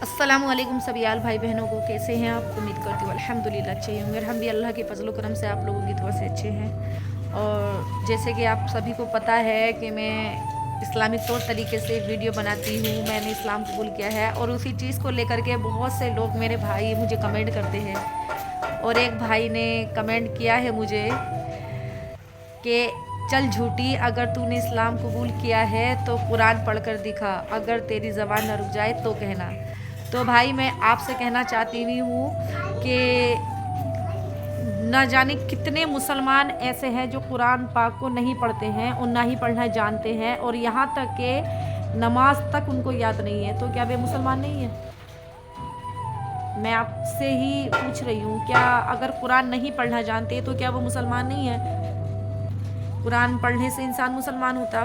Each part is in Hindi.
अस्सलामुअलैकुम सभी आल भाई बहनों को, कैसे हैं आप? उम्मीद करती हूँ अल्हम्दुलिल्लाह अच्छे होंगे। और हम भी अल्लाह के फजल करम से आप लोगों की दुआ से अच्छे हैं। और जैसे कि आप सभी को पता है कि मैं इस्लामी तौर तरीके से वीडियो बनाती हूँ, मैंने इस्लाम कबूल किया है और उसी चीज़ को लेकर के बहुत से लोग मेरे भाई मुझे कमेंट करते हैं। और एक भाई ने कमेंट किया है मुझे कि चल झूठी, अगर तूने इस्लाम कबूल किया है तो कुरान पढ़ कर दिखा, अगर तेरी ज़बान न रुक जाए तो कहना। तो भाई मैं आपसे कहना चाहती हुई हूँ कि न जाने कितने मुसलमान ऐसे हैं जो कुरान पाक को नहीं पढ़ते हैं और ना ही पढ़ना जानते हैं, और यहाँ तक कि नमाज तक उनको याद नहीं है। तो क्या वे मुसलमान नहीं है? मैं आपसे ही पूछ रही हूँ, क्या अगर कुरान नहीं पढ़ना जानते तो क्या वो मुसलमान नहीं है? कुरान पढ़ने से इंसान मुसलमान होता है।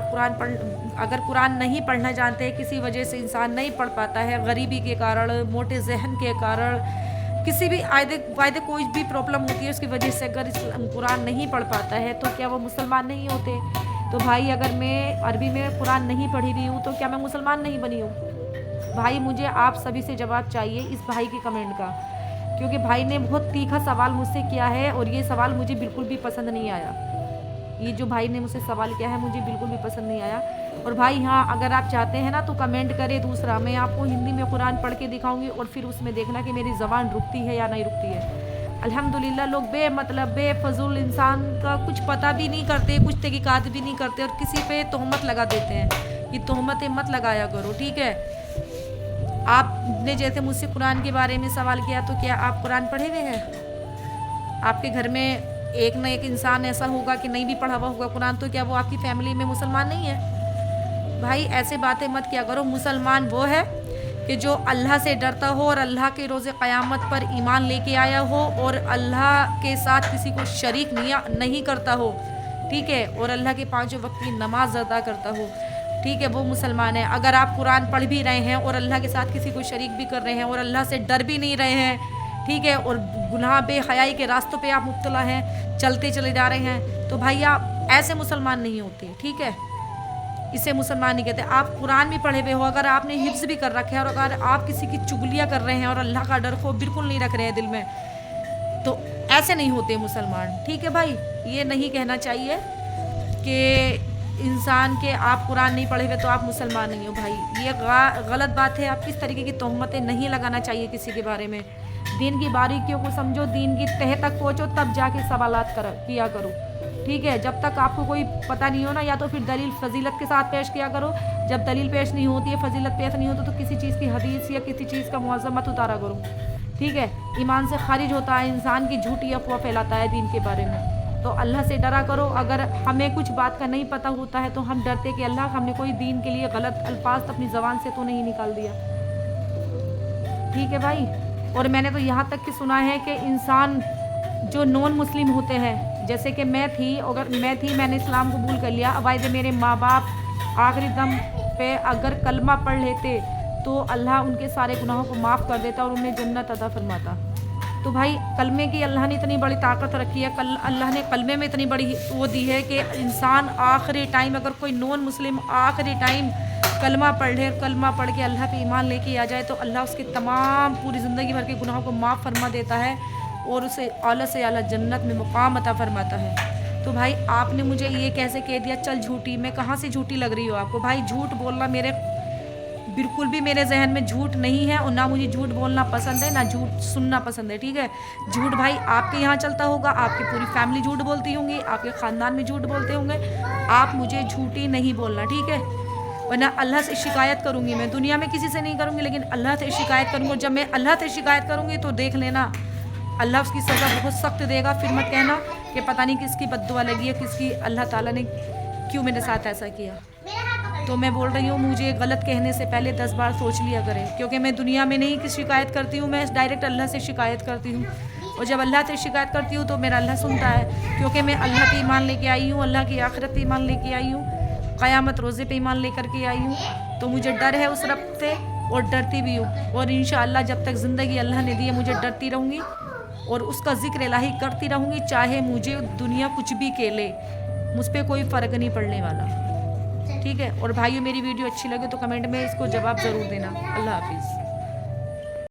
अगर कुरान नहीं पढ़ना जानते, किसी वजह से इंसान नहीं पढ़ पाता है, गरीबी के कारण, मोटे जहन के कारण, किसी भी वायदे कोई भी प्रॉब्लम होती है उसकी वजह से अगर कुरान नहीं पढ़ पाता है तो क्या वो मुसलमान नहीं होते? तो भाई अगर मैं अरबी में कुरान नहीं पढ़ी हुई हूँ तो क्या मैं मुसलमान नहीं बनी हूँ? भाई मुझे आप सभी से जवाब चाहिए इस भाई के कमेंट का, क्योंकि भाई ने बहुत तीखा सवाल मुझसे किया है और ये सवाल मुझे बिल्कुल भी पसंद नहीं आया। ये जो भाई ने मुझसे सवाल किया है मुझे बिल्कुल भी पसंद नहीं आया। और भाई हाँ, अगर आप चाहते हैं ना तो कमेंट करें। दूसरा, मैं आपको हिंदी में कुरान पढ़ के दिखाऊंगी और फिर उसमें देखना कि मेरी ज़बान रुकती है या नहीं रुकती है। अल्हम्दुलिल्लाह लोग बेमतलब बेफजूल इंसान का कुछ पता भी नहीं करते, कुछ तहकीकात भी नहीं करते और किसी पे तोहमत लगा देते हैं। ये तोहमतें मत लगाया करो, ठीक है? आपने जैसे मुझसे कुरान के बारे में सवाल किया, तो क्या आप कुरान पढ़े हुए हैं? आपके घर में एक न एक इंसान ऐसा होगा कि नहीं भी पढ़ा हुआ होगा कुरान, तो क्या वो आपकी फैमिली में मुसलमान नहीं है? भाई ऐसे बातें मत किया करो। मुसलमान वो है कि जो अल्लाह से डरता हो और अल्लाह के रोज़े क़यामत पर ईमान लेके आया हो और अल्लाह के साथ किसी को शरीक नहीं करता हो, ठीक है? और अल्लाह के 5 वक्त की नमाज अदा करता हो, ठीक है? वो मुसलमान है। अगर आप कुरान पढ़ भी रहे हैं और अल्लाह के साथ किसी को शरीक भी कर रहे हैं और अल्लाह से डर भी नहीं रहे हैं, ठीक है, और गुनाह बेहयाई के रास्तों पे आप मुब्तला हैं, चलते चले जा रहे हैं, तो भाई आप ऐसे मुसलमान नहीं होते, ठीक है? इसे मुसलमान नहीं कहते। आप कुरान भी पढ़े हुए हो, अगर आपने हिफ्ज़ भी कर रखे है और अगर आप किसी की चुगलियाँ कर रहे हैं और अल्लाह का डर को बिल्कुल नहीं रख रहे हैं दिल में, तो ऐसे नहीं होते मुसलमान, ठीक है भाई? ये नहीं कहना चाहिए कि इंसान के आप कुरान नहीं पढ़े हुए तो आप मुसलमान नहीं हो। भाई ये गलत बात है। आप किस तरीके की तोहमतें नहीं लगाना चाहिए किसी के बारे में। दीन की बारीकियों को समझो, दीन की तह तक पहुँचो, तब जाके सवालात किया करो, ठीक है? जब तक आपको कोई पता नहीं हो ना, या तो फिर दलील फजीलत के साथ पेश किया करो। जब दलील पेश नहीं होती है, फजीलत पेश नहीं होती, तो किसी चीज़ की हदीस या किसी चीज़ का मुआवजा मत उतारा करो, ठीक है? ईमान से खारिज होता है इंसान की झूठी अफवाह फैलाता है दीन के बारे में। तो अल्लाह से डरा करो। अगर हमें कुछ बात का नहीं पता होता है तो हम डरते कि अल्लाह हमने कोई दीन के लिए गलत अल्फाज अपनी ज़बान से तो नहीं निकाल दिया, ठीक है भाई? और मैंने तो यहाँ तक कि सुना है कि इंसान जो नॉन मुस्लिम होते हैं, जैसे कि मैं थी, मैंने इस्लाम कबूल कर लिया, वायदे मेरे माँ बाप आखिरी दम पे अगर कलमा पढ़ लेते तो अल्लाह उनके सारे गुनाहों को माफ़ कर देता और उन्हें जन्नत अता फरमाता। तो भाई कलमे की अल्लाह ने इतनी बड़ी ताकत रखी है, अल्लाह ने कलमे में इतनी बड़ी वो दी है कि इंसान आखिरी टाइम, अगर कोई नॉन मुस्लिम आखिरी टाइम कलमा पढ़ ले, कलमा पढ़ के अल्लाह पे ईमान लेके आ जाए, तो अल्लाह उसके तमाम पूरी ज़िंदगी भर के गुनाहों को माफ़ फरमा देता है और उसे आला से आला जन्नत में मुकाम अता फरमाता है। तो भाई आपने मुझे ये कैसे कह दिया चल झूठी? मैं कहाँ से झूठी लग रही हो आपको? भाई झूठ बोलना बिल्कुल भी मेरे जहन में झूठ नहीं है, और ना मुझे झूठ बोलना पसंद है, ना झूठ सुनना पसंद है, ठीक है? झूठ भाई आपके यहाँ चलता होगा, आपकी पूरी फैमिली झूठ बोलती होंगी, आपके ख़ानदान में झूठ बोलते होंगे। आप मुझे झूठी नहीं बोलना, ठीक है? वरना अल्लाह से शिकायत करूँगी मैं। दुनिया में किसी से नहीं करूँगी, लेकिन अल्लाह से शिकायत करूँगी। जब मैं अल्लाह से शिकायत करूँगी तो देख लेना अल्लाह उसकी सज़ा बहुत सख्त देगा। फिर मत कहना कि पता नहीं किसकी बद्दुआ लगी है, किसकी अल्लाह ताला ने क्यों मेरे साथ ऐसा किया। तो मैं बोल रही हूँ, मुझे गलत कहने से पहले 10 बार सोच लिया करें, क्योंकि मैं दुनिया में नहीं कि शिकायत करती हूँ, मैं डायरेक्ट अल्लाह से शिकायत करती हूँ। और जब अल्लाह से शिकायत करती हूँ तो मेरा अल्लाह सुनता है, क्योंकि मैं अल्लाह पे ईमान लेके आई हूँ, अल्लाह की आखिरत पे ईमान लेके आई हूँ, क़यामत रोज़े पे ईमान लेकर के आई हूँ। तो मुझे डर है उस रब से और डरती भी हूँ, और इंशाअल्लाह जब तक ज़िंदगी अल्लाह ने दी है मुझे डरती रहूँगी और उसका ज़िक्र इलाही करती रहूँगी, चाहे मुझे दुनिया कुछ भी कह ले, मुझ पर कोई फ़र्क नहीं पड़ने वाला, ठीक है? और भाइयों मेरी वीडियो अच्छी लगे तो कमेंट में इसको जवाब ज़रूर देना। अल्लाह हाफिज़।